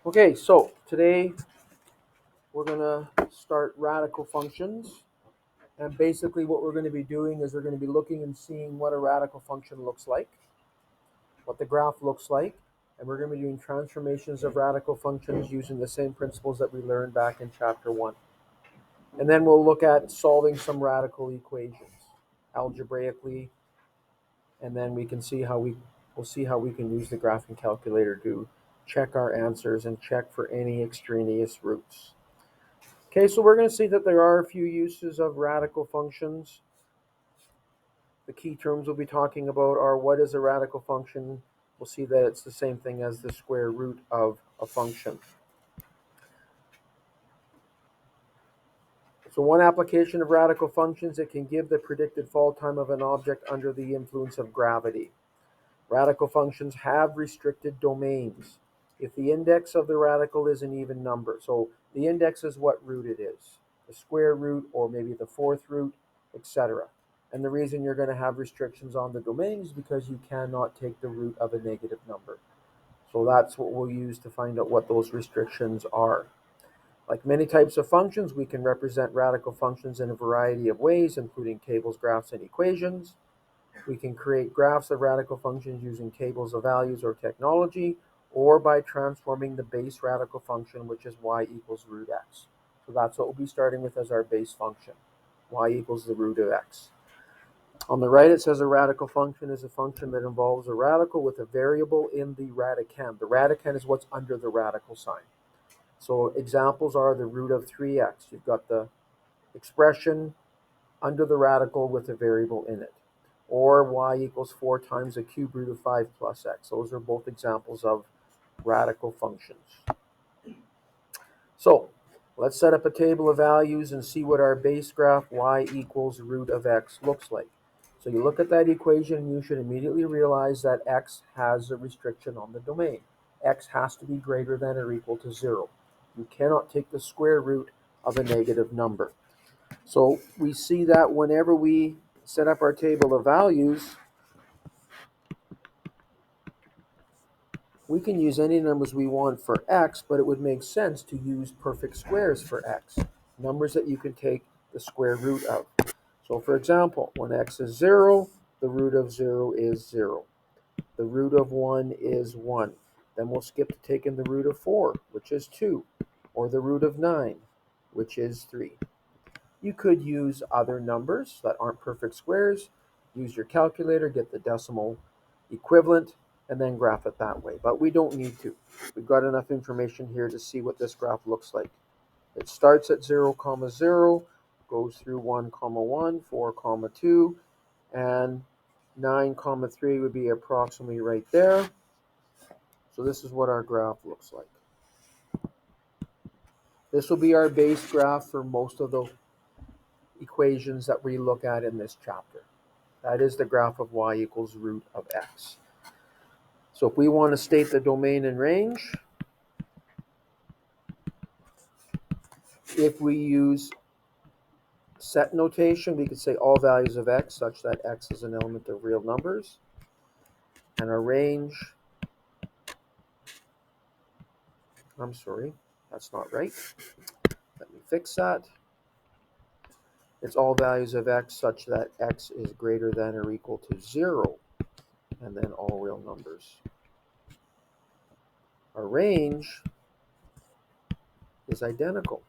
Okay, so today we're going to start radical functions. And basically what we're going to be doing is we're going to be looking and seeing what a radical function looks like, what the graph looks like, and we're going to be doing transformations of radical functions using the same principles that we learned back in chapter 1. And then we'll look at solving some radical equations algebraically, and then we can see how we'll see how we can use the graphing calculator to check our answers and check for any extraneous roots. Okay, so we're going to see that there are a few uses of radical functions. The key terms we'll be talking about are what is a radical function. We'll see that it's the same thing as the square root of a function. So one application of radical functions, it can give the predicted fall time of an object under the influence of gravity. Radical functions have restricted domains. If the index of the radical is an even number, so the index is what root it is, the square root or maybe the fourth root, etc. And the reason you're going to have restrictions on the domain is because you cannot take the root of a negative number. So that's what we'll use to find out what those restrictions are. Like many types of functions, we can represent radical functions in a variety of ways, including tables, graphs, and equations. We can create graphs of radical functions using tables of values or technology, or by transforming the base radical function, which is y equals root x. So that's what we'll be starting with as our base function, y equals the root of x. On the right, it says a radical function is a function that involves a radical with a variable in the radicand. The radicand is what's under the radical sign. So examples are the root of 3x. You've got the expression under the radical with a variable in it. Or y equals 4 times the cube root of 5 plus x. Those are both examples of radical functions. So let's set up a table of values and see what our base graph y equals root of x looks like. So you look at that equation and you should immediately realize that x has a restriction on the domain. X has to be greater than or equal to 0. You cannot take the square root of a negative number. So we see that whenever we set up our table of values, we can use any numbers we want for x, but it would make sense to use perfect squares for x, numbers that you can take the square root of. So for example, when x is 0, the root of 0 is 0. The root of 1 is 1. Then we'll skip to taking the root of 4, which is 2, or the root of 9, which is 3. You could use other numbers that aren't perfect squares, use your calculator, get the decimal equivalent, and then graph it that way. But we don't need to. We've got enough information here to see what this graph looks like. It starts at 0, 0, goes through 1, 1, 4, 2, and 9, 3 would be approximately right there. So this is what our graph looks like. This will be our base graph for most of the equations that we look at in this chapter. That is the graph of y equals root of x. So if we want to state the domain and range, if we use set notation, we could say all values of x such that x is an element of real numbers. And our range, I'm sorry, that's not right. Let me fix that. It's all values of x such that x is greater than or equal to 0, and then all real numbers. Our range is identical.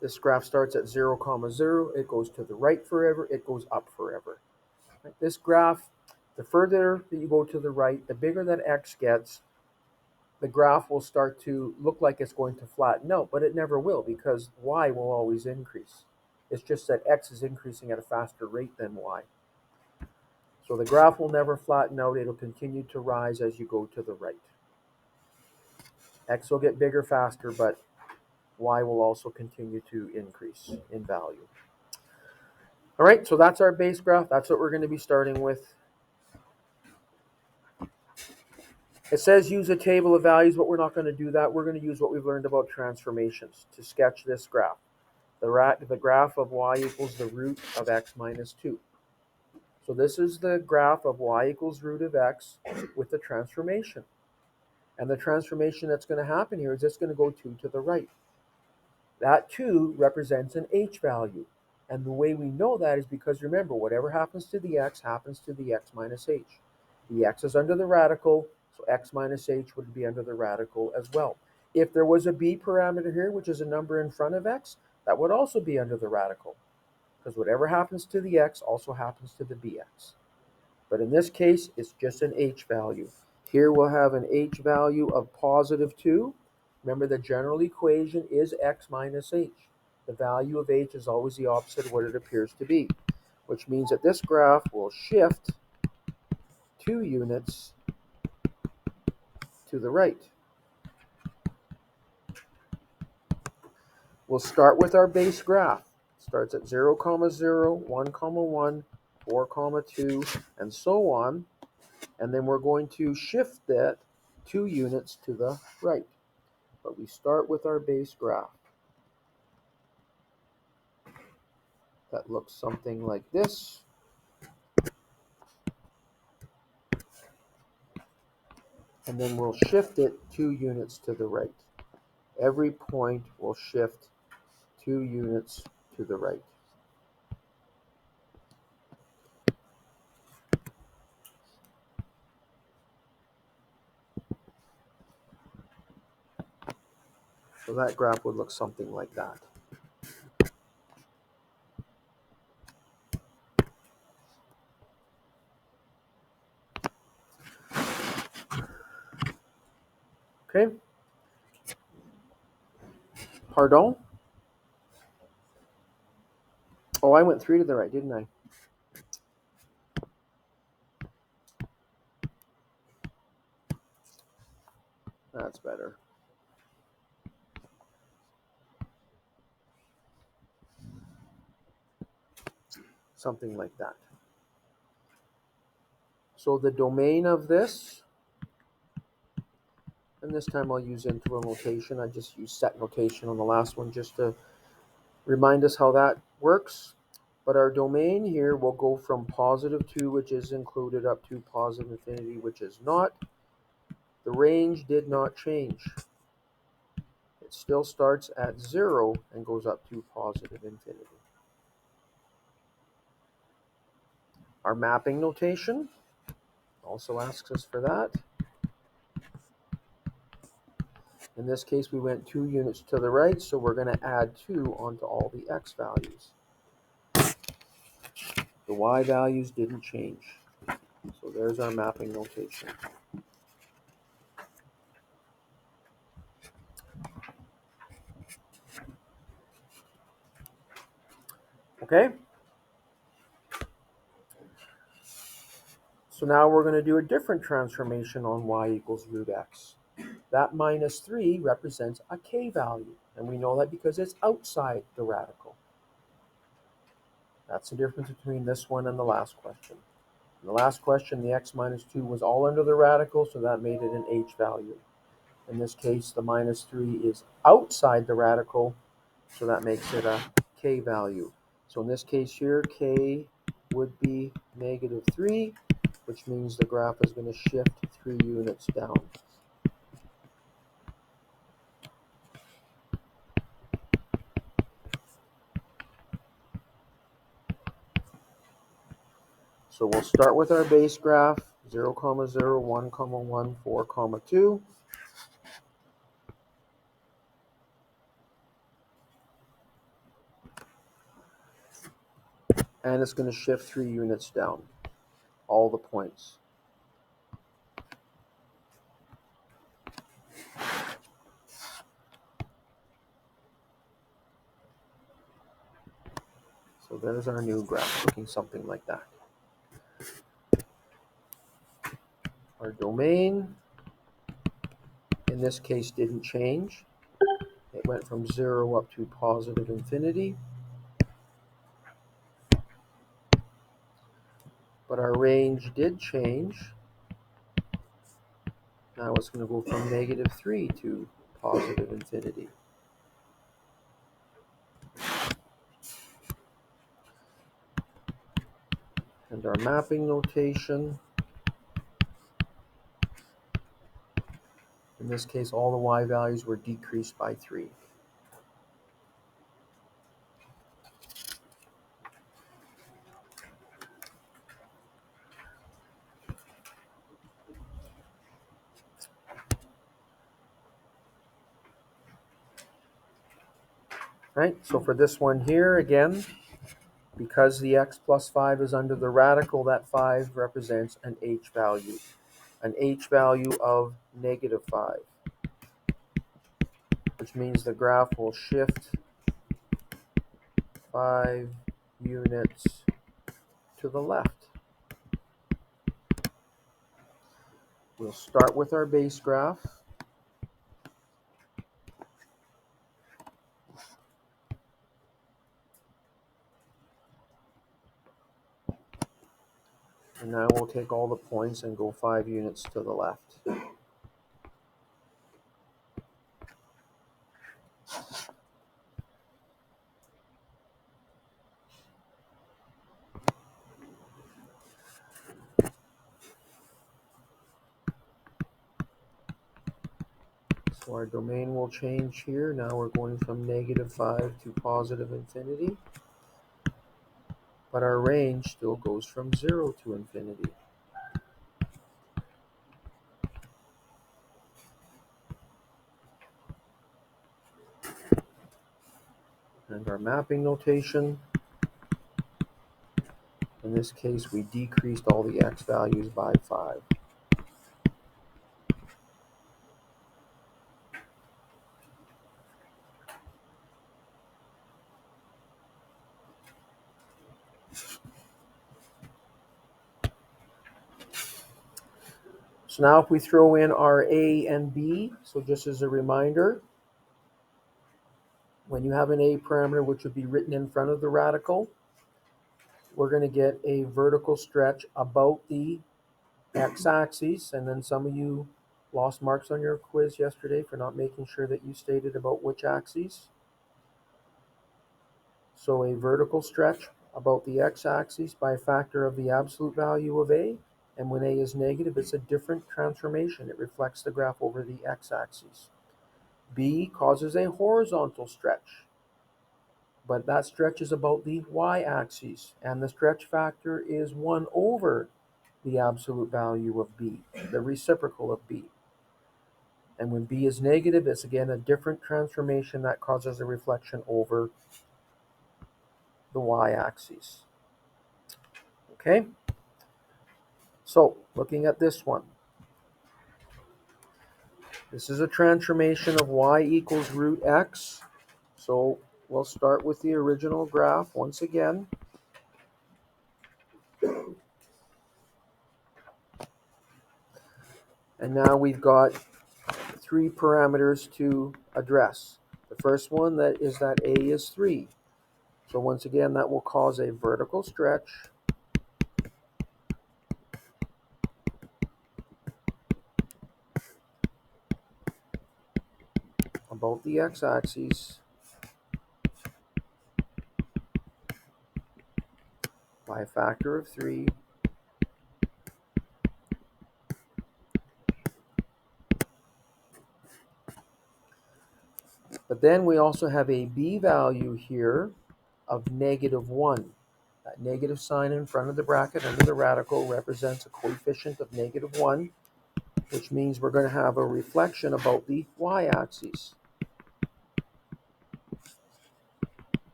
This graph starts at 0, 0. It goes to the right forever. It goes up forever. This graph, the further that you go to the right, the bigger that x gets, the graph will start to look like it's going to flatten out, but it never will because y will always increase. It's just that x is increasing at a faster rate than y. So the graph will never flatten out. It'll continue to rise as you go to the right. X will get bigger faster, but y will also continue to increase in value. All right, so that's our base graph. That's what we're going to be starting with. It says use a table of values, but we're not going to do that. We're going to use what we've learned about transformations to sketch this graph. the graph of y equals the root of x minus 2. So this is the graph of y equals root of x with the transformation. And the transformation that's going to happen here is it's going to go 2 to the right. That 2 represents an h value. And the way we know that is because, remember, whatever happens to the x happens to the x minus h. The x is under the radical, so x minus h would be under the radical as well. If there was a b parameter here, which is a number in front of x, that would also be under the radical, because whatever happens to the x also happens to the bx. But in this case, it's just an h value. Here we'll have an h value of positive 2. Remember, the general equation is x minus h. The value of h is always the opposite of what it appears to be, which means that this graph will shift 2 units to the right. We'll start with our base graph. It starts at 0, 0, 1, 1, 4, 2, and so on. And then we're going to shift that 2 units to the right. But we start with our base graph. That looks something like this. And then we'll shift it 2 units to the right. Every point will shift 2 units to the right. So that graph would look something like that. Okay? Pardon? Oh, I went 3 to the right, didn't I? That's better. Something like that. So the domain of this, and this time I'll use interval notation. I just used set notation on the last one just to remind us how that works. But our domain here will go from positive 2, which is included, up to positive infinity, which is not. The range did not change. It still starts at 0 and goes up to positive infinity. Our mapping notation also asks us for that. In this case, we went 2 units to the right, so we're going to add 2 onto all the x values. The y values didn't change. So there's our mapping notation. Okay? So now we're going to do a different transformation on y equals root x. That minus 3 represents a k value, and we know that because it's outside the radical. That's the difference between this one and the last question. In the last question, the x minus 2 was all under the radical, so that made it an h value. In this case, the minus 3 is outside the radical, so that makes it a k value. So in this case here, k would be negative 3, which means the graph is going to shift 3 units down. So we'll start with our base graph, 0, 0, 1, 1, 4, 2. And it's going to shift 3 units down, all the points. So there's our new graph, looking something like that. Our domain, in this case, didn't change. It went from 0 up to positive infinity. But our range did change. Now it's going to go from negative 3 to positive infinity. And our mapping notation, in this case, all the y values were decreased by 3. Right, so for this one here, again, because the x plus 5 is under the radical, that 5 represents an h value of -5, which means the graph will shift 5 units to the left. We'll start with our base graph. And now we'll take all the points and go 5 units to the left. So our domain will change here. Now we're going from -5 to positive infinity. But our range still goes from 0 to infinity. And our mapping notation, in this case, we decreased all the x values by 5. So now if we throw in our a and b, so just as a reminder, when you have an a parameter which would be written in front of the radical, we're going to get a vertical stretch about the x-axis, and then some of you lost marks on your quiz yesterday for not making sure that you stated about which axes. So a vertical stretch about the x-axis by a factor of the absolute value of a, and when a is negative, it's a different transformation. It reflects the graph over the x-axis. B causes a horizontal stretch, but that stretch is about the y-axis, and the stretch factor is 1 over the absolute value of b, the reciprocal of b. And when b is negative, it's again a different transformation that causes a reflection over the y-axis. Okay? So, looking at this one. This is a transformation of y equals root x. So, we'll start with the original graph once again. And now we've got 3 parameters to address. The first one is that a is 3. So once again, that will cause a vertical stretch about the x-axis by a factor of 3. But then we also have a b value here of -1. That negative sign in front of the bracket under the radical represents a coefficient of -1, which means we're going to have a reflection about the y-axis.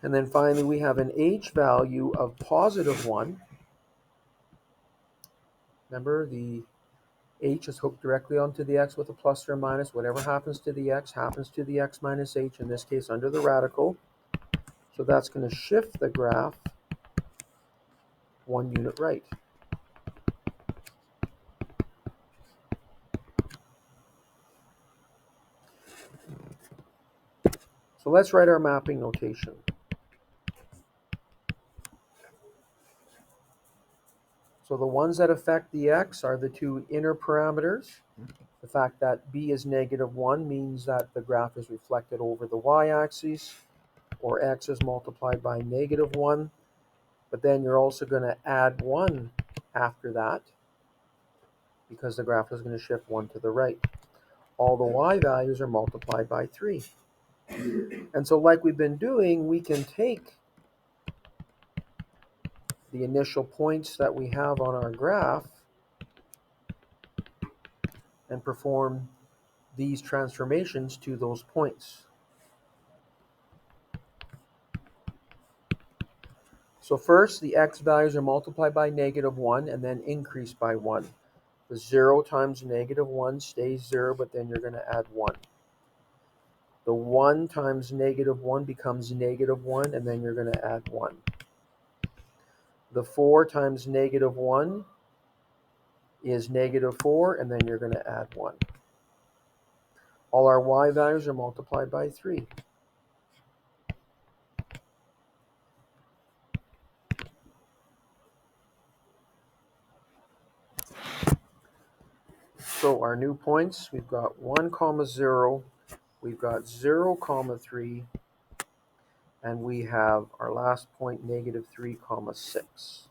And then finally, we have an h value of +1. Remember, the h is hooked directly onto the x with a plus or a minus. Whatever happens to the x happens to the x minus h, in this case under the radical. So that's going to shift the graph 1 unit right. So let's write our mapping notation. So the ones that affect the x are the two inner parameters. The fact that b is -1 means that the graph is reflected over the y-axis, or x is multiplied by -1. But then you're also going to add 1 after that, because the graph is going to shift 1 to the right. All the y values are multiplied by 3. And so like we've been doing, we can take the initial points that we have on our graph and perform these transformations to those points. So first, the x values are multiplied by -1 and then increased by 1. The 0 times -1 stays 0, but then you're going to add 1. The 1 times -1 becomes -1, and then you're going to add 1. The 4 times -1 is -4, and then you're going to add 1. All our y values are multiplied by 3. So our new points, we've got 1, 0, we've got 0, 3, and we have our last point, -3, 6.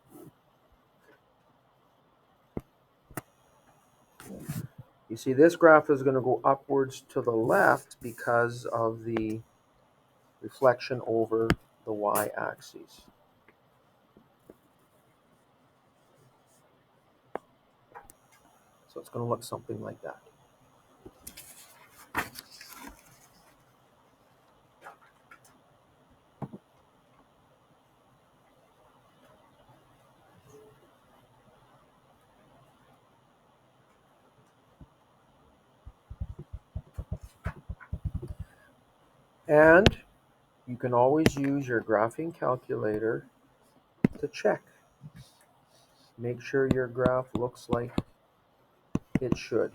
You see, this graph is going to go upwards to the left because of the reflection over the y-axis. So it's going to look something like that. And you can always use your graphing calculator to check. Make sure your graph looks like it should.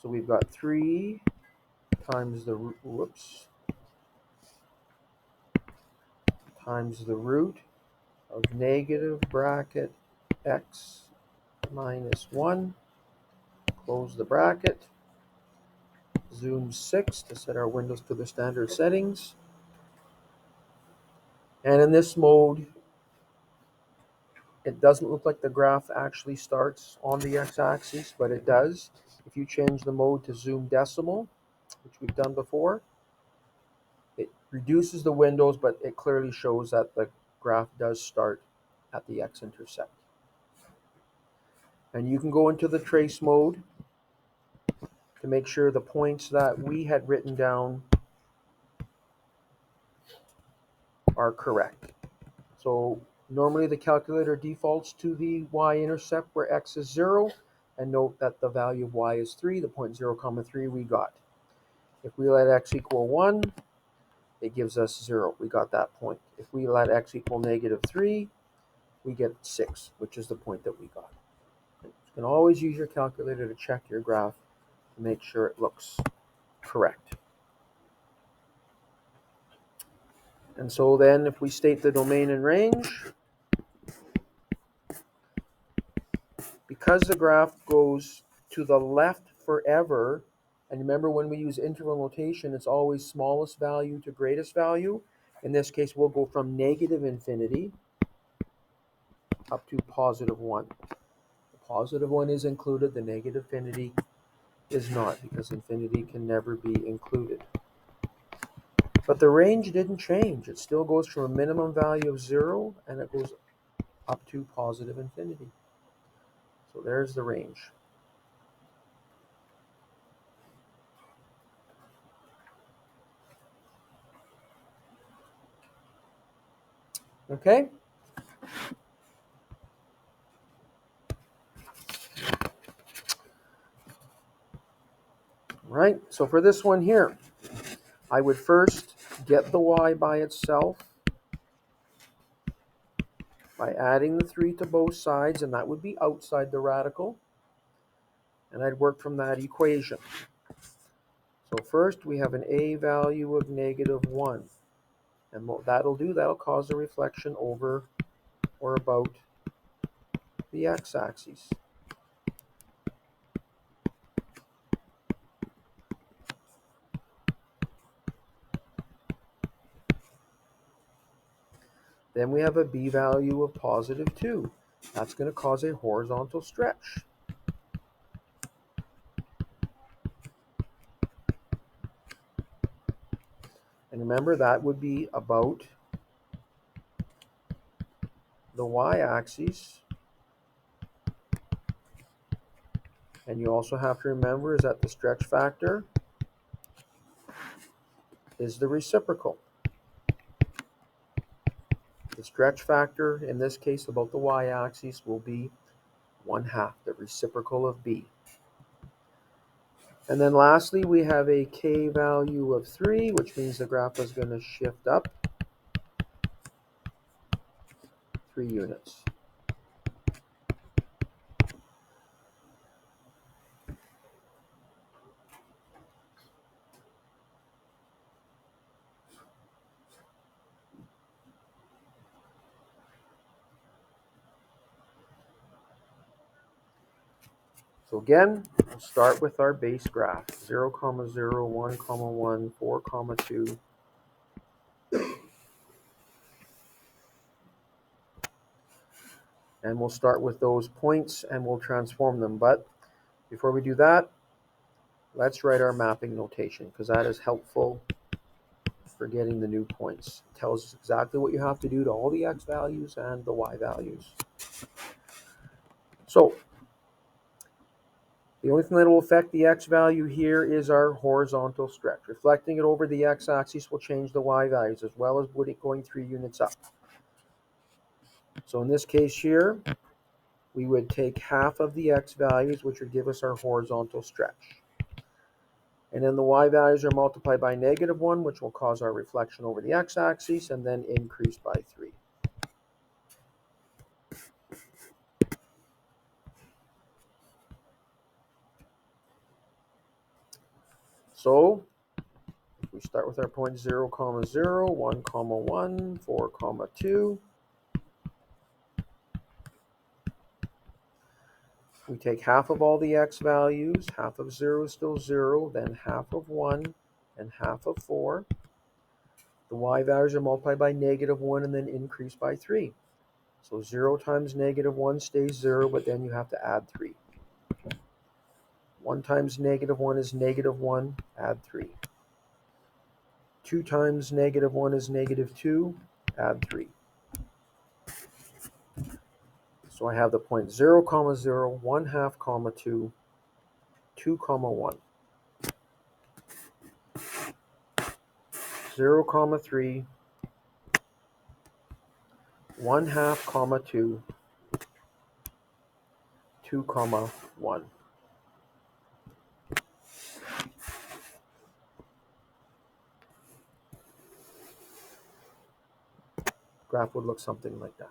So we've got 3 times the root of negative bracket x minus 1. Close the bracket. Zoom 6 to set our windows to the standard settings. And in this mode, it doesn't look like the graph actually starts on the x-axis, but it does. If you change the mode to zoom decimal, which we've done before, it reduces the windows, but it clearly shows that the graph does start at the x-intercept. And you can go into the trace mode to make sure the points that we had written down are correct. So normally the calculator defaults to the y-intercept where x is 0, and note that the value of y is 3, the point 0, 3 we got. If we let x equal 1, it gives us 0. We got that point. If we let x equal -3, we get 6, which is the point that we got. You can always use your calculator to check your graph to make sure it looks correct. And so then if we state the domain and range, because the graph goes to the left forever, and remember when we use interval notation, it's always smallest value to greatest value. In this case, we'll go from -infinity up to +1. The +1 is included, the -infinity is not, because infinity can never be included. But the range didn't change. It still goes from a minimum value of 0, and it goes up to +infinity. So there's the range. Okay? Right, so for this one here, I would first get the y by itself by adding the 3 to both sides, and that would be outside the radical. And I'd work from that equation. So first we have an a value of -1. And what that'll do, that'll cause a reflection over or about the x-axis. Then we have a b value of positive 2. That's going to cause a horizontal stretch. And remember, that would be about the y-axis. And you also have to remember is that the stretch factor is the reciprocal. The stretch factor, in this case about the y-axis, will be 1/2, the reciprocal of b. And then lastly, we have a k value of 3, which means the graph is going to shift up 3 units. So again, we'll start with our base graph, 0, 0, 1, 1, 4, 2. And we'll start with those points and we'll transform them. But before we do that, let's write our mapping notation, because that is helpful for getting the new points. It tells us exactly what you have to do to all the x values and the y values. So the only thing that will affect the x value here is our horizontal stretch. Reflecting it over the x-axis will change the y values, as well as going 3 units up. So in this case here, we would take half of the x values, which would give us our horizontal stretch. And then the y values are multiplied by -1, which will cause our reflection over the x-axis, and then increased by 3. So if we start with our points 0, 0, 1, 1, 4, 2, we take half of all the x values. Half of 0 is still 0, then half of 1, and half of 4. The y values are multiplied by -1 and then increased by 3. So 0 times -1 stays 0, but then you have to add 3. 1 times -1 is -1, add 3. 2 times -1 is -2, add 3. So I have the point 0, 0, 1/2, 2, 2, 1. 0, 3, 1/2, 2, 2, 1. Graph would look something like that.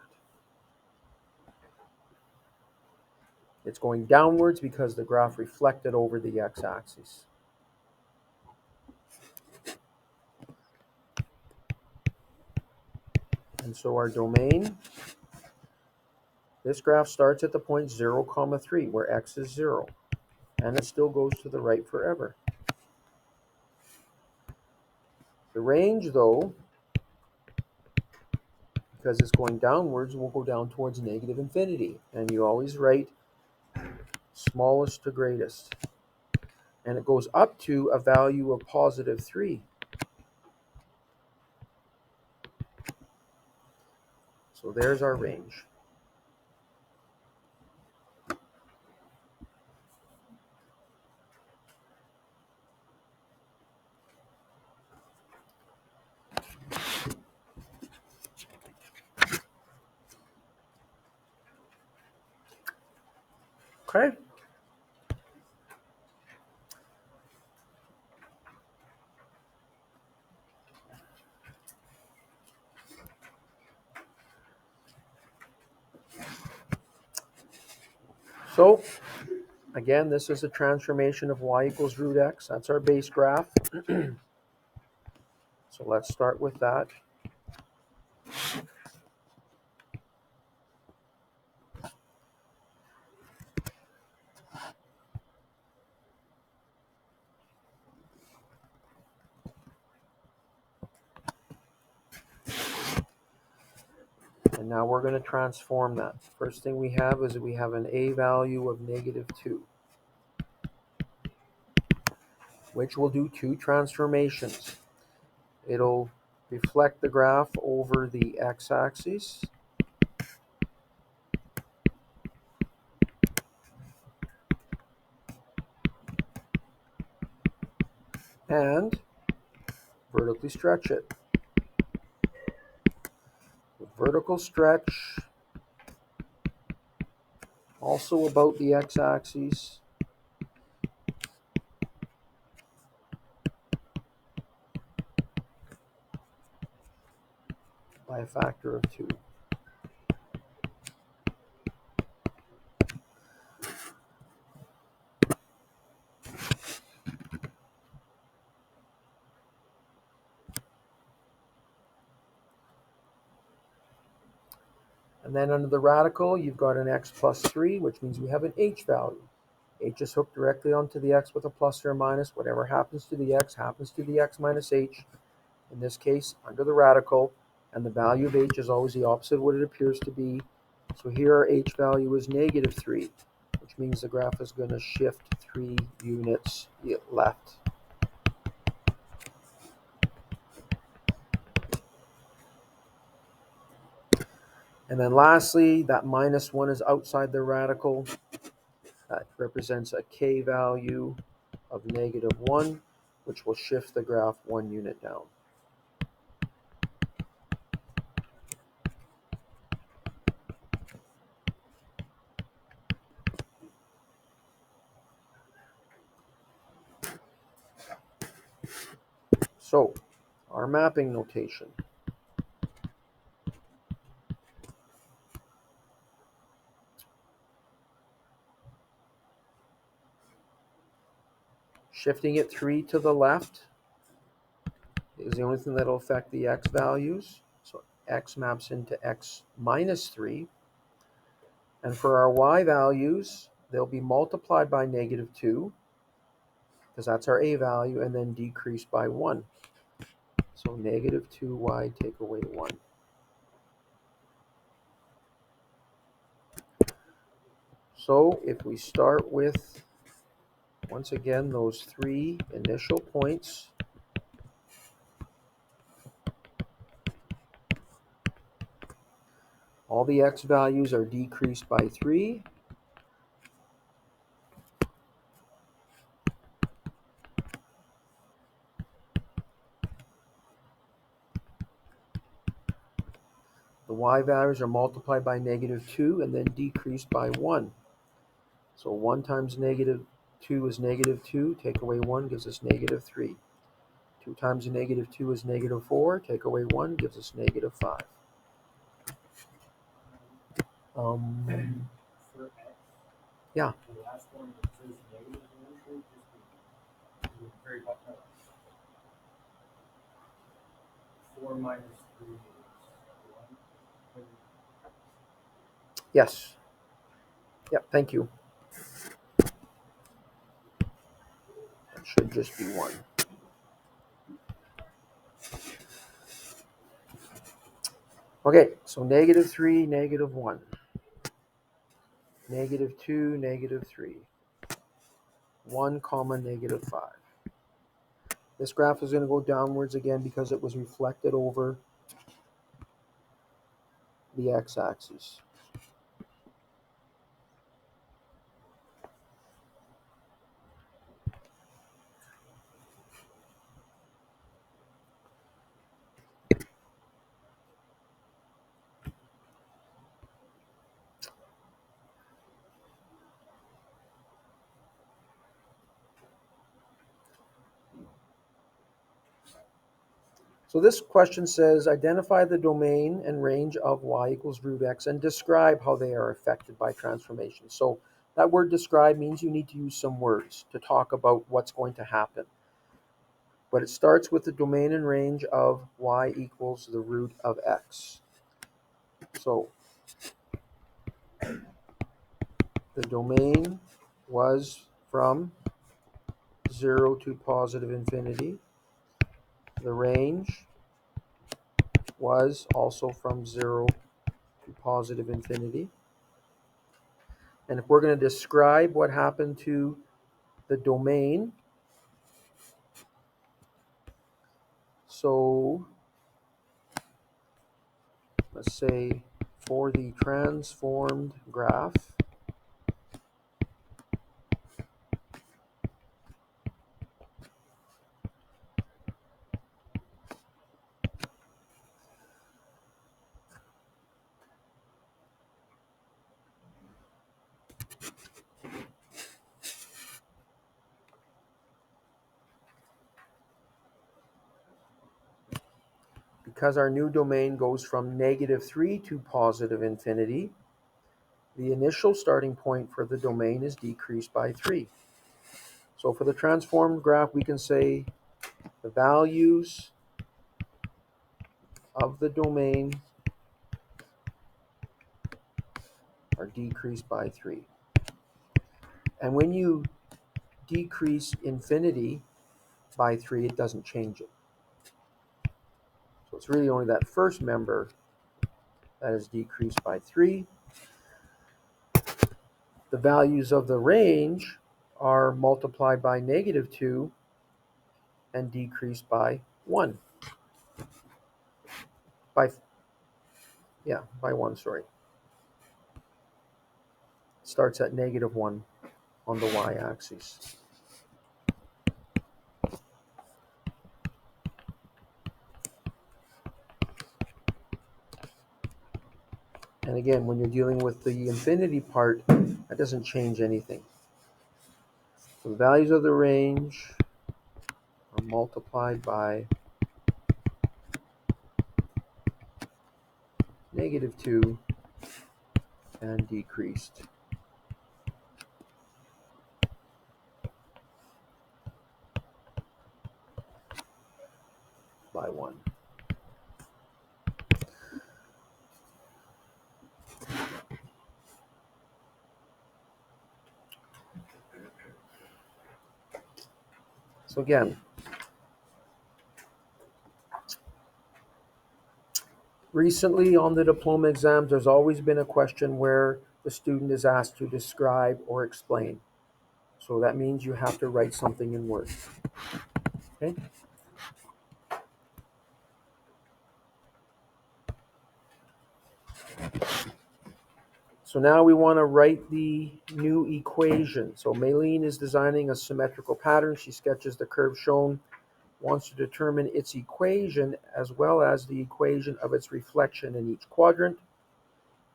It's going downwards because the graph reflected over the x-axis. And so our domain, this graph starts at the point 0, 3, where x is 0. And it still goes to the right forever. The range, though, because it's going downwards, will go down towards -infinity. And you always write smallest to greatest. And it goes up to a value of positive 3. So there's our range. Okay. So again, this is a transformation of y equals root x. That's our base graph. So let's start with that. And now we're going to transform that. First thing we have is we have an a value of -2, which will do two transformations. It'll reflect the graph over the x-axis, and vertically stretch it. The vertical stretch also about the x-axis, by a factor of 2. And then under the radical, you've got an x plus 3, which means we have an h value. H is hooked directly onto the x with a plus or a minus. Whatever happens to the x happens to the x minus h. In this case, under the radical, and the value of h is always the opposite of what it appears to be. So here our h value is -3, which means the graph is going to shift 3 units left. And then lastly, that -1 is outside the radical. That represents a k value of -1, which will shift the graph 1 unit down. So, our mapping notation. Shifting it 3 to the left is the only thing that will affect the x values. So x maps into x minus 3. And for our y values, they'll be multiplied by -2, because that's our a value, and then decreased by 1. So -2y take away 1. So if we start with, once again, those 3 initial points, all the x values are decreased by 3. The y values are multiplied by -2 and then decreased by 1. So 1 times -2 is -2, take away 1 gives us -3. 2 times -2 is -4, take away 1 gives us -5. Yeah. The last one that says negative initially, just be very hot. 4 minus 3 is 1. Yes. Yeah, thank you. That should just be 1. Okay, so -3, -1. -2, -3. 1 comma -5. This graph is going to go downwards again because it was reflected over the x-axis. So this question says, identify the domain and range of y equals root x and describe how they are affected by transformation. So that word describe means you need to use some words to talk about what's going to happen. But it starts with the domain and range of y equals the root of x. So the domain was from 0 to positive infinity. The range was also from 0 positive infinity. And if we're going to describe what happened to the domain, so let's say for the transformed graph, because our new domain goes from -3 to positive infinity, the initial starting point for the domain is decreased by 3. So for the transformed graph, we can say the values of the domain are decreased by 3. And when you decrease infinity by 3, it doesn't change it. So it's really only that first member that is decreased by 3. The values of the range are multiplied by -2 and decreased by 1. By 1, sorry. It starts at -1 on the y-axis. And again, when you're dealing with the infinity part, that doesn't change anything. So the values of the range are multiplied by -2 and decreased by 1. So again, recently on the diploma exams, there's always been a question where the student is asked to describe or explain. So that means you have to write something in Word. Okay? So now we want to write the new equation. So Maylene is designing a symmetrical pattern. She sketches the curve shown, wants to determine its equation as well as the equation of its reflection in each quadrant.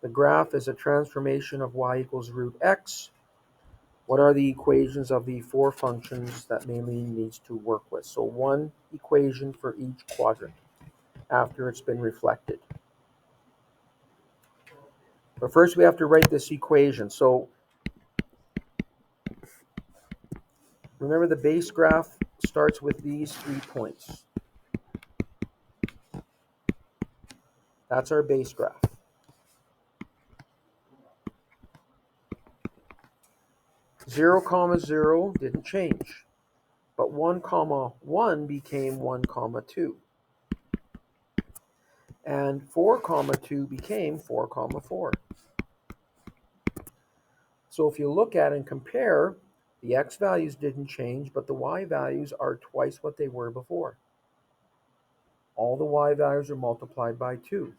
The graph is a transformation of y equals root x. What are the equations of the 4 functions that Maylene needs to work with? So one equation for each quadrant after it's been reflected. But first we have to write this equation. So remember, the base graph starts with these 3 points. That's our base graph. 0, 0 didn't change, but 1, 1 became 1, 2. And 4, 2 became 4, 4. So if you look at and compare, the x values didn't change, but the y values are twice what they were before. All the y values are multiplied by 2,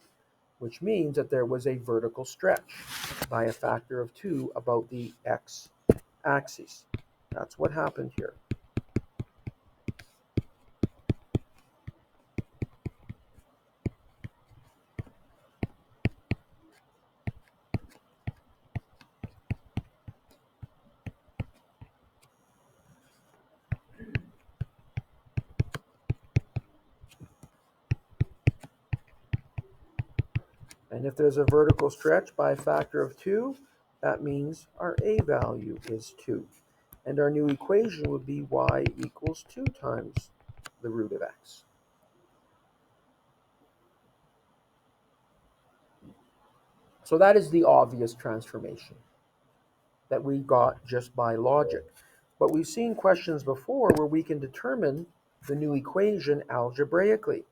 which means that there was a vertical stretch by a factor of 2 about the x axis. That's what happened here. And if there's a vertical stretch by a factor of 2, that means our a value is 2. And our new equation would be y equals 2 times the root of x. So that is the obvious transformation that we got just by logic. But we've seen questions before where we can determine the new equation algebraically.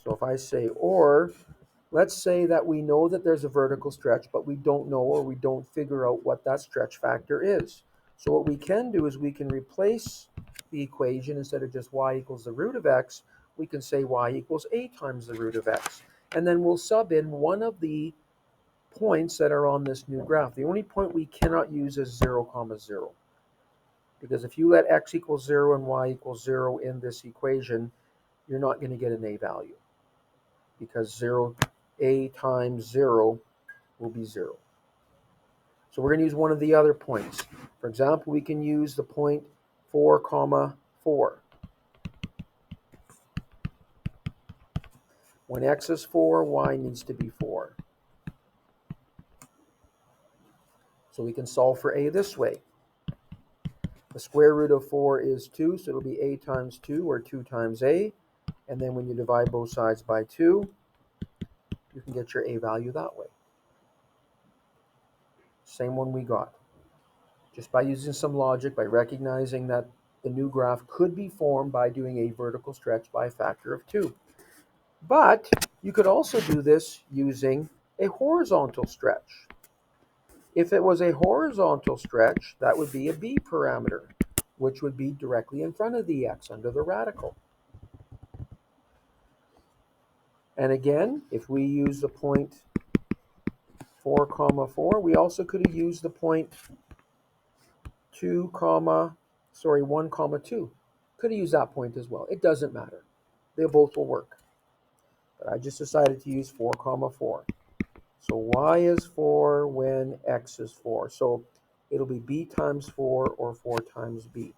So if I say, or let's say that we know that there's a vertical stretch, but we don't know or we don't figure out what that stretch factor is. So what we can do is we can replace the equation. Instead of just y equals the root of x, we can say y equals a times the root of x. And then we'll sub in one of the points that are on this new graph. The only point we cannot use is 0, 0. Because if you let x equals 0 and y equals 0 in this equation, you're not going to get an a value. Because a times 0 will be 0. So we're going to use one of the other points. For example, we can use the point 4, 4. When x is 4, y needs to be 4. So we can solve for a this way. The square root of 4 is 2, so it'll be a times 2, or 2 times a. And then when you divide both sides by 2, you can get your a value that way. Same one we got. Just by using some logic, by recognizing that the new graph could be formed by doing a vertical stretch by a factor of 2. But you could also do this using a horizontal stretch. If it was a horizontal stretch, that would be a b parameter, which would be directly in front of the x under the radical. And again, if we use the point 4, 4, we also could have used the point 1, 2. Could have used that point as well. It doesn't matter. They both will work. But I just decided to use 4, 4. So y is 4 when x is 4. So it'll be b times 4 or 4 times b.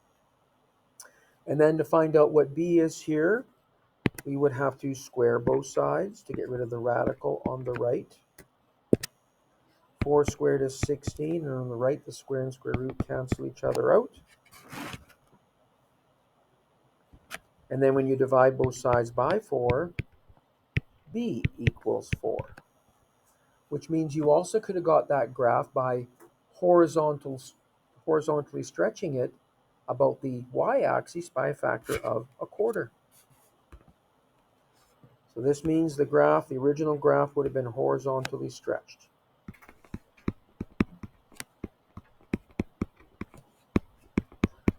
And then to find out what b is here, we would have to square both sides to get rid of the radical on the right. 4 squared is 16, and on the right, the square and square root cancel each other out. And then when you divide both sides by 4, b equals 4. Which means you also could have got that graph by horizontally stretching it about the y-axis by a factor of a quarter. So this means the original graph would have been horizontally stretched.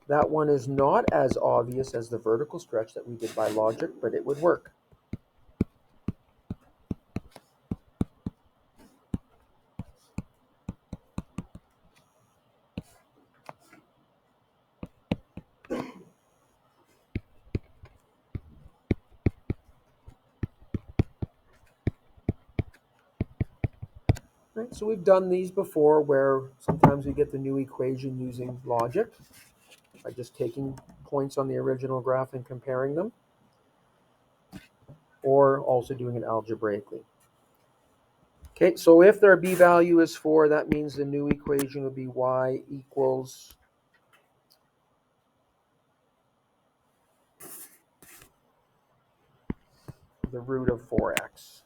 That one is not as obvious as the vertical stretch that we did by logic, but it would work. Right, so we've done these before where sometimes we get the new equation using logic by just taking points on the original graph and comparing them, or also doing it algebraically. Okay, so if their b value is 4, that means the new equation would be y equals the root of 4x.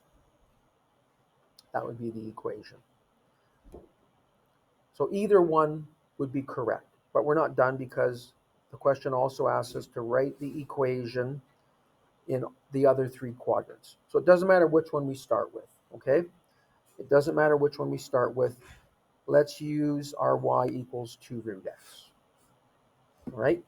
That would be the equation. So either one would be correct, but we're not done because the question also asks us to write the equation in the other 3 quadrants. So it doesn't matter which one we start with, okay? It doesn't matter which one we start with. Let's use our y equals 2 root x, all right?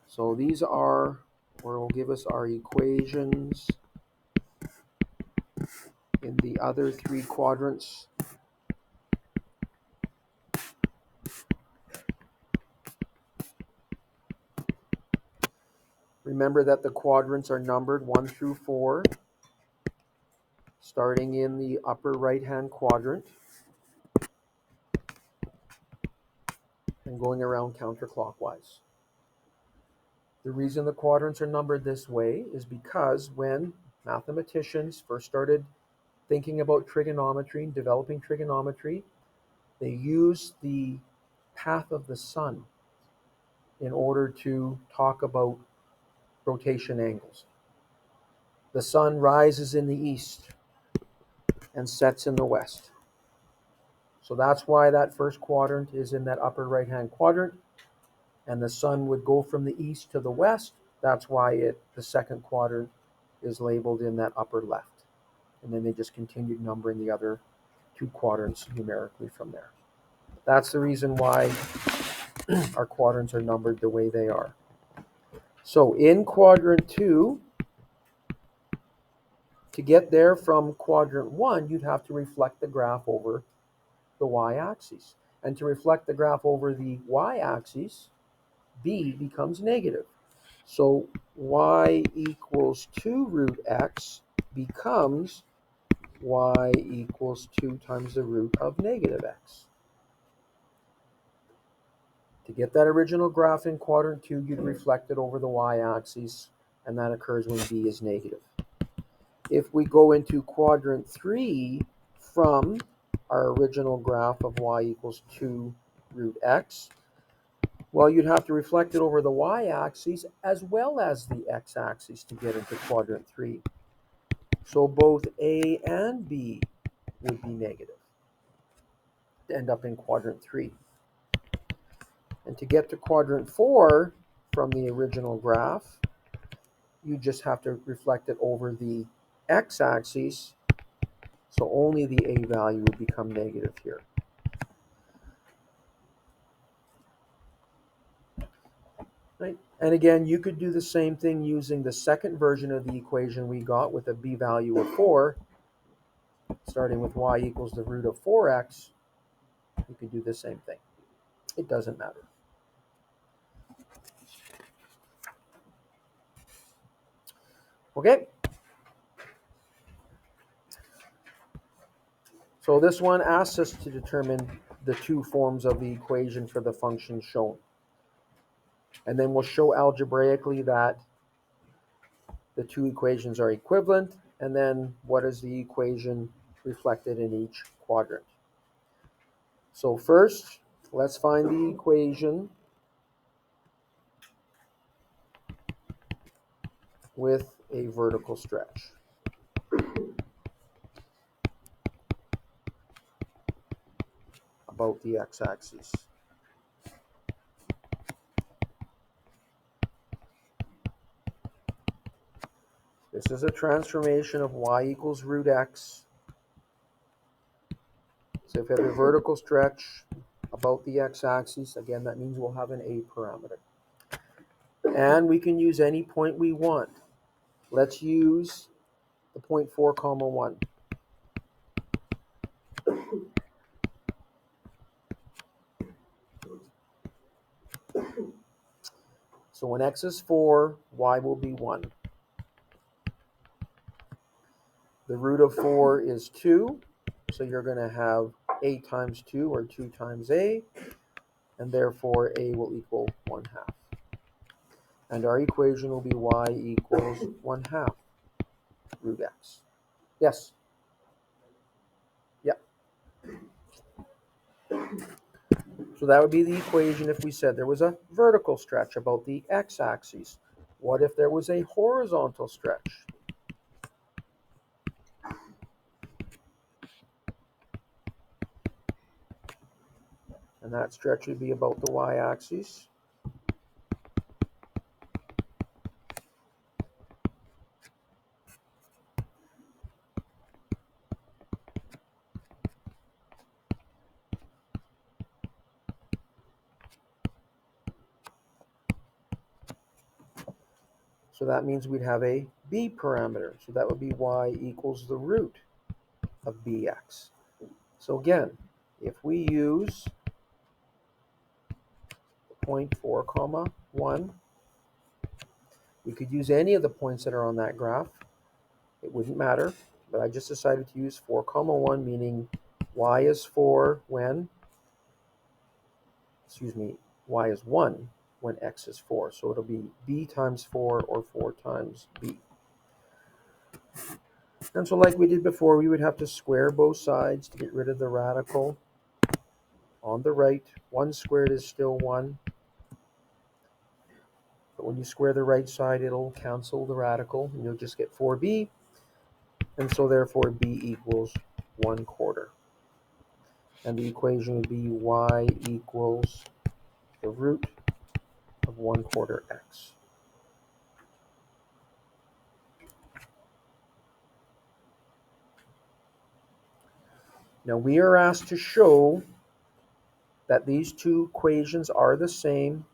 So these are, or will give us our equations in the other 3 quadrants. Remember that the quadrants are numbered 1 through 4, starting in the upper right-hand quadrant and going around counterclockwise. The reason the quadrants are numbered this way is because when mathematicians first started thinking about trigonometry and developing trigonometry, they used the path of the sun in order to talk about rotation angles. The sun rises in the east and sets in the west. So that's why that first quadrant is in that upper right-hand quadrant. and the sun would go from the east to the west. That's why the second quadrant is labeled in that upper left. And then they just continued numbering the other two quadrants numerically from there. That's the reason why our quadrants are numbered the way they are. So in quadrant 2, to get there from quadrant 1, you'd have to reflect the graph over the y-axis. And to reflect the graph over the y-axis, b becomes negative. So y equals 2 root x becomes y equals 2 times the root of negative x. To get that original graph in quadrant 2, you'd reflect it over the y-axis, and that occurs when b is negative. If we go into quadrant 3 from our original graph of y equals 2 root x, well, you'd have to reflect it over the y-axis as well as the x-axis to get into quadrant 3. So both a and b would be negative to end up in quadrant 3. And to get to quadrant 4 from the original graph, you just have to reflect it over the x-axis, so only the a value would become negative here. Right? And again, you could do the same thing using the second version of the equation we got with a b value of 4, starting with y equals the root of 4x. You could do the same thing. It doesn't matter. Okay? So this one asks us to determine the two forms of the equation for the function shown. And then we'll show algebraically that the two equations are equivalent, and then what is the equation reflected in each quadrant. So first, let's find the equation with a vertical stretch. About the x-axis. This is a transformation of y equals root x. So if we have a vertical stretch about the x-axis, again, that means we'll have an a parameter. And we can use any point we want. Let's use the point 4, 1. So when x is 4, y will be 1. The root of 4 is 2, so you're going to have a times 2, or 2 times a, and therefore a will equal 1/2. And our equation will be y equals 1/2 root x. Yes? Yeah. So that would be the equation if we said there was a vertical stretch about the x-axis. What if there was a horizontal stretch? And that stretch would be about the y-axis. So that means we'd have a b parameter. So that would be y equals the root of bx. So again, if we use point 4, 1, we could use any of the points that are on that graph. It wouldn't matter, but I just decided to use 4, 1, meaning y is 4 when, y is 1 when x is 4. So it'll be b times 4 or 4 times b. And so like we did before, we would have to square both sides to get rid of the radical. On the right, 1 squared is still 1. But when you square the right side, it'll cancel the radical, and you'll just get 4b. And so therefore b equals 1/4. And the equation would be y equals the root of 1/4 x. Now we are asked to show that these two equations are the same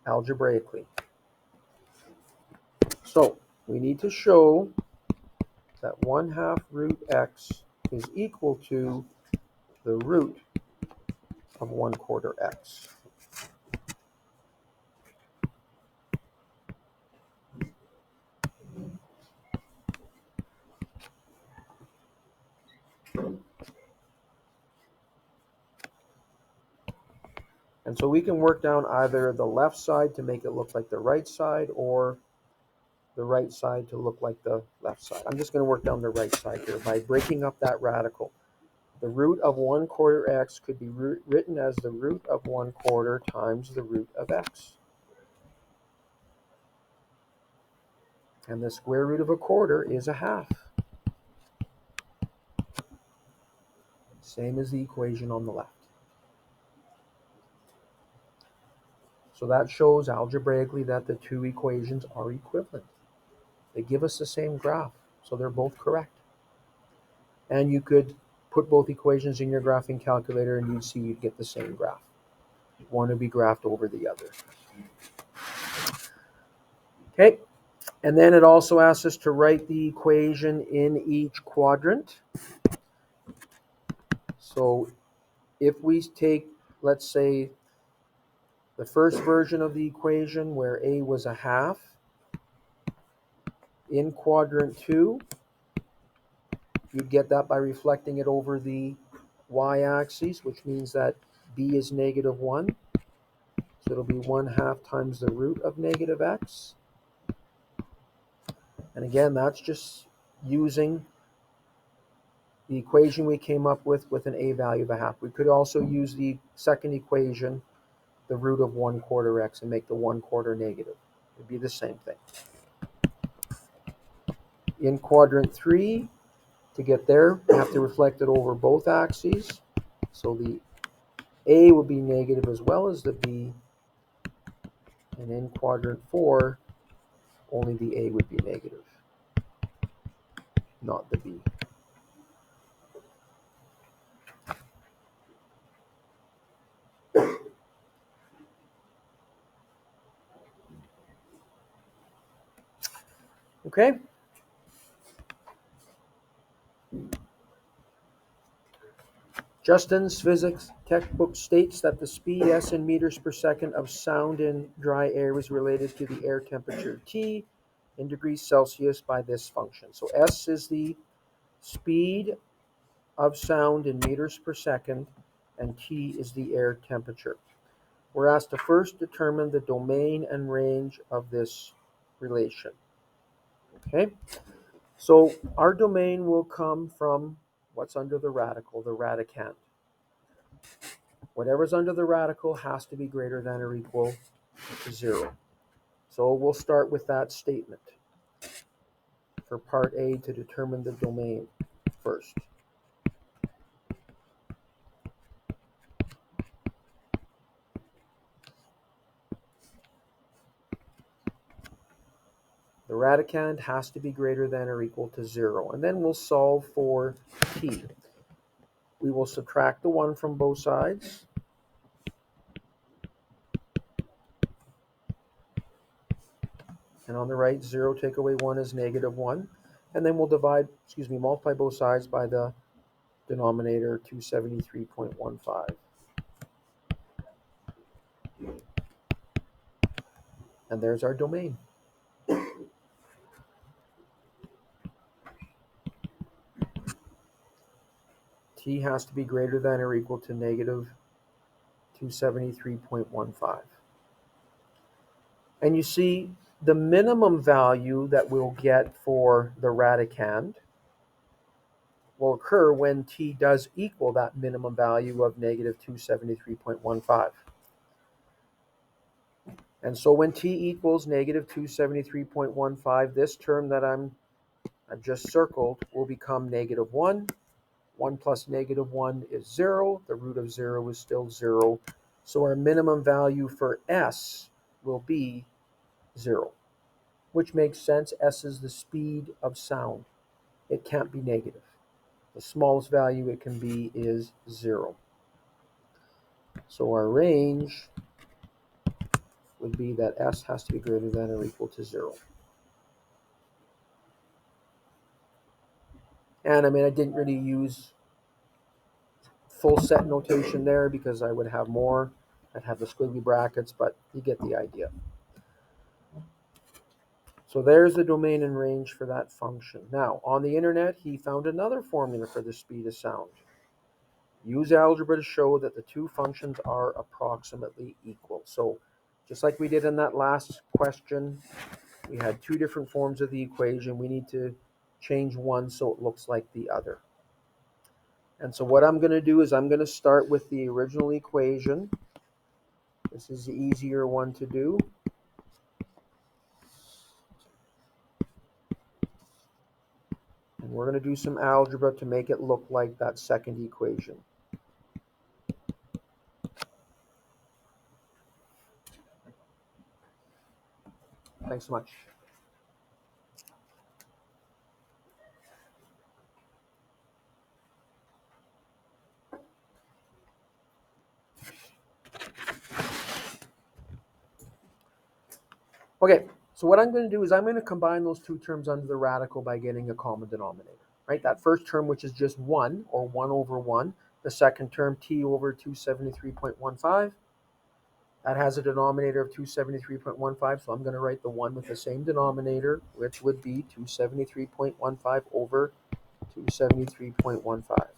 algebraically. So we need to show that 1/2 root x is equal to the root of 1/4 x. And so we can work down either the left side to make it look like the right side, or the right side to look like the left side. I'm just going to work down the right side here by breaking up that radical. The root of 1/4 x could be written as the root of 1/4 times the root of x. And the square root of 1/4 is 1/2. Same as the equation on the left. So that shows algebraically that the two equations are equivalent. They give us the same graph, so they're both correct. And you could put both equations in your graphing calculator and you'd see you'd get the same graph. One would be graphed over the other. Okay, and then it also asks us to write the equation in each quadrant. So if we take, let's say, the first version of the equation where a was 1/2, in quadrant 2, you'd get that by reflecting it over the y-axis, which means that b is -1. So it'll be 1/2 times the root of -x. And again, that's just using the equation we came up with an a value of 1/2. We could also use the second equation, the root of 1/4 x, and make the 1/4 negative. It'd be the same thing. In quadrant 3, to get there, we have to reflect it over both axes. So the a will be negative as well as the b. And in quadrant 4, only the a would be negative, not the b. Okay? Justin's physics textbook states that the speed s in meters per second of sound in dry air is related to the air temperature T in degrees Celsius by this function. So s is the speed of sound in meters per second, and T is the air temperature. We're asked to first determine the domain and range of this relation. Okay? So our domain will come from what's under the radical, the radicand. Whatever's under the radical has to be greater than or equal to 0. So we'll start with that statement for part A to determine the domain first. The radicand has to be greater than or equal to 0. And then we'll solve for t. We will subtract the 1 from both sides. And on the right, 0 take away 1 is -1. And then we'll multiply both sides by the denominator, 273.15. And there's our domain. T has to be greater than or equal to -273.15. And you see, the minimum value that we'll get for the radicand will occur when t does equal that minimum value of -273.15. And so when t equals -273.15, this term that I've just circled will become -1. 1 plus -1 is 0. The root of 0 is still 0. So our minimum value for s will be 0, which makes sense. S is the speed of sound. It can't be negative. The smallest value it can be is 0. So our range would be that S has to be greater than or equal to 0. And I mean, I didn't really use full set notation there because I would have more. I'd have the squiggly brackets, but you get the idea. So there's the domain and range for that function. Now, on the internet, he found another formula for the speed of sound. Use algebra to show that the two functions are approximately equal. So just like we did in that last question, we had two different forms of the equation. We need to change one so it looks like the other. And so what I'm going to do is I'm going to start with the original equation. This is the easier one to do. And we're going to do some algebra to make it look like that second equation. Thanks so much. Okay, so what I'm going to do is I'm going to combine those two terms under the radical by getting a common denominator, right? That first term, which is just 1, or 1 over 1. The second term, t over 273.15. That has a denominator of 273.15, so I'm going to write the 1 with the same denominator, which would be 273.15 over 273.15.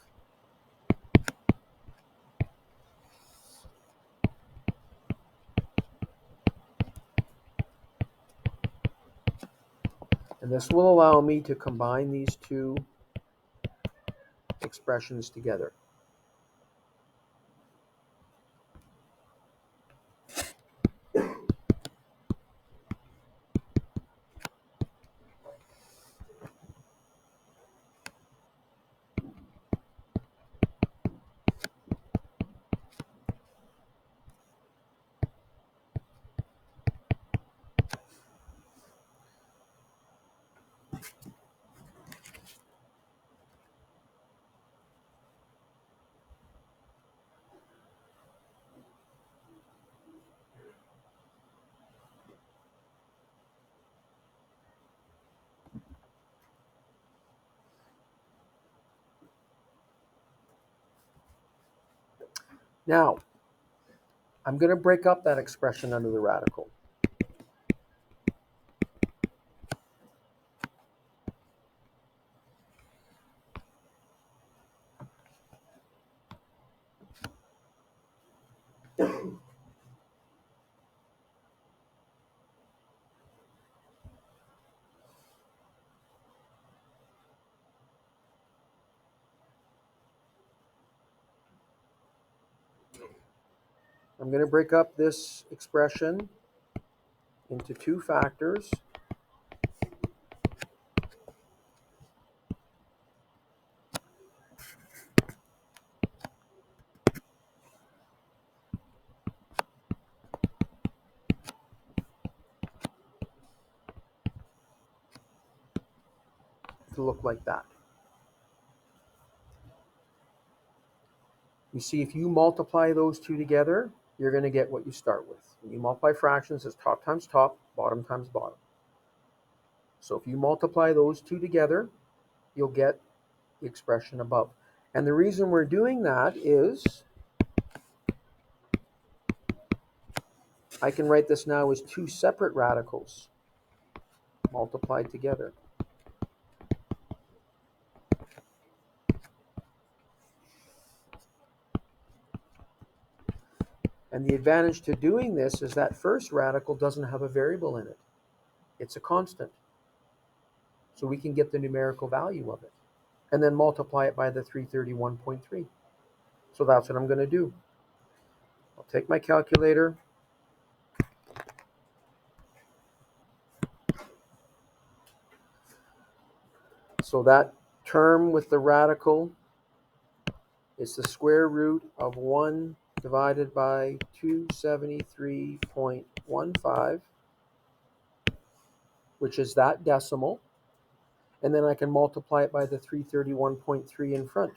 And this will allow me to combine these two expressions together. Now, I'm going to break up that expression under the radical. I'm going to break up this expression into two factors. To look like that. You see, if you multiply those two together, you're going to get what you start with. When you multiply fractions, it's top times top, bottom times bottom. So if you multiply those two together, you'll get the expression above. And the reason we're doing that is I can write this now as two separate radicals multiplied together. And the advantage to doing this is that first radical doesn't have a variable in it. It's a constant. So we can get the numerical value of it and then multiply it by the 331.3. So that's what I'm going to do. I'll take my calculator. So that term with the radical is the square root of 1 divided by 273.15, which is that decimal, and then I can multiply it by the 331.3 in front.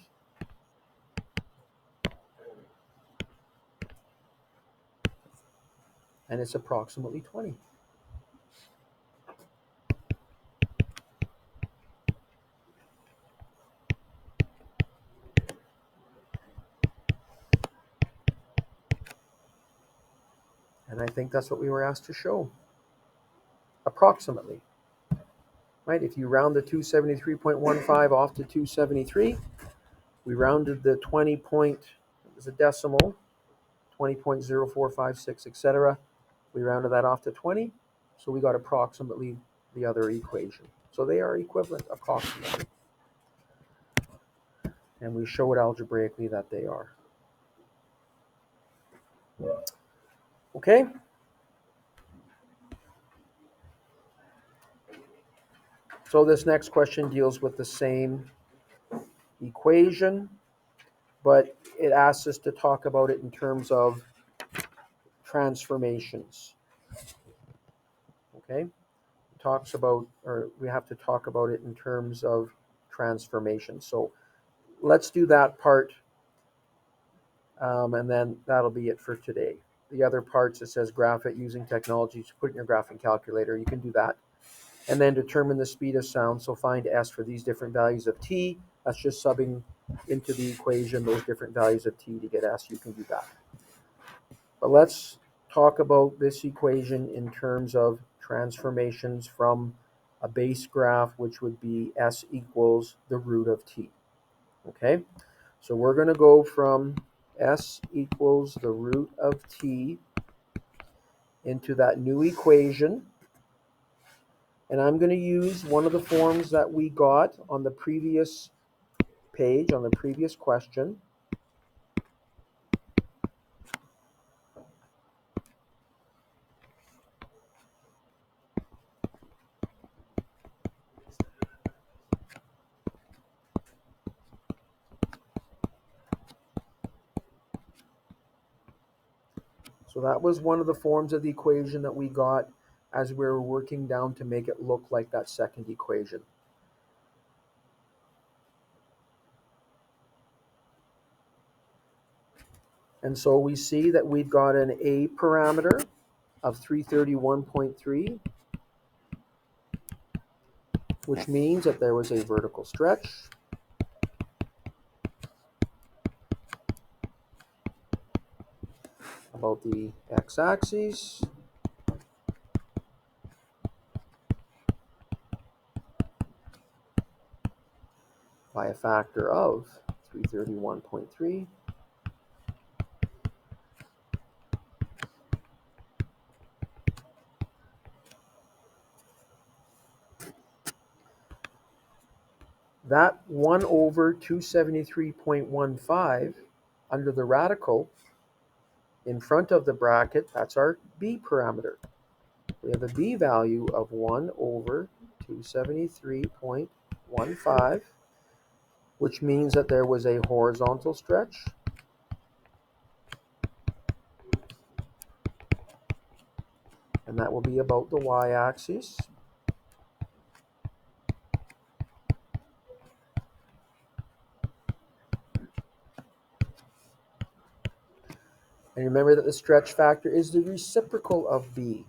And it's approximately 20. And I think that's what we were asked to show. Approximately. Right? If you round the 273.15 off to 273, we rounded the 20 point, it was a decimal, 20.0456, etc. We rounded that off to 20, so we got approximately the other equation. So they are equivalent approximately. And we show it algebraically that they are. Okay? So this next question deals with the same equation, but it asks us to talk about it in terms of transformations. Okay? It talks about, or we have to talk about it in terms of transformation. So let's do that part, and then that'll be it for today. The other parts, it says graph it using technology to put in your graphing calculator. You can do that. And then determine the speed of sound. So find S for these different values of t. That's just subbing into the equation those different values of t to get S. You can do that. But let's talk about this equation in terms of transformations from a base graph, which would be S equals the root of t. Okay? So we're going to go from S equals the root of t into that new equation. And I'm going to use one of the forms that we got on the previous page, on the previous question. So that was one of the forms of the equation that we got as we were working down to make it look like that second equation. And so we see that we've got an A parameter of 331.3, which means that there was a vertical stretch. About the x-axis. By a factor of 331.3. That 1 over 273.15 under the radical in front of the bracket, that's our B parameter. We have a B value of 1 over 273.15, which means that there was a horizontal stretch. And that will be about the y-axis. And remember that the stretch factor is the reciprocal of B.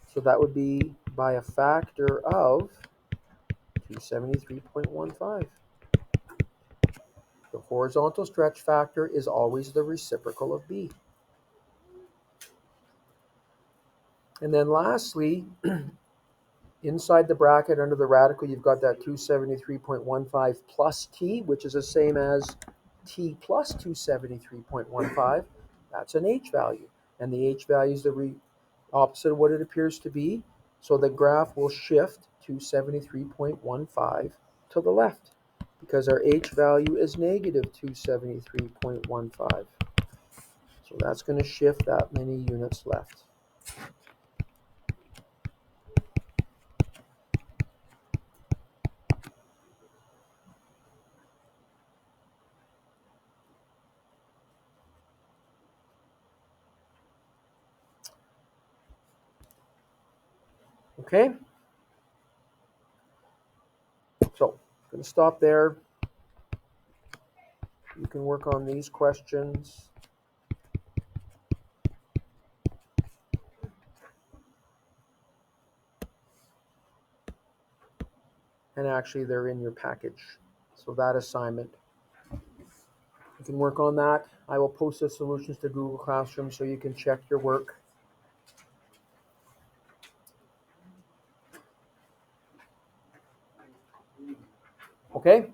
So that would be by a factor of 273.15. The horizontal stretch factor is always the reciprocal of B. And then lastly, inside the bracket under the radical, you've got that 273.15 plus t, which is the same as t plus 273.15. That's an h value. And the h value is the opposite of what it appears to be. So the graph will shift 273.15 to the left because our h value is negative 273.15. So that's going to shift that many units left. Okay? So, I'm going to stop there. You can work on these questions. And actually, they're in your package. So that assignment, you can work on that. I will post the solutions to Google Classroom so you can check your work. Okay?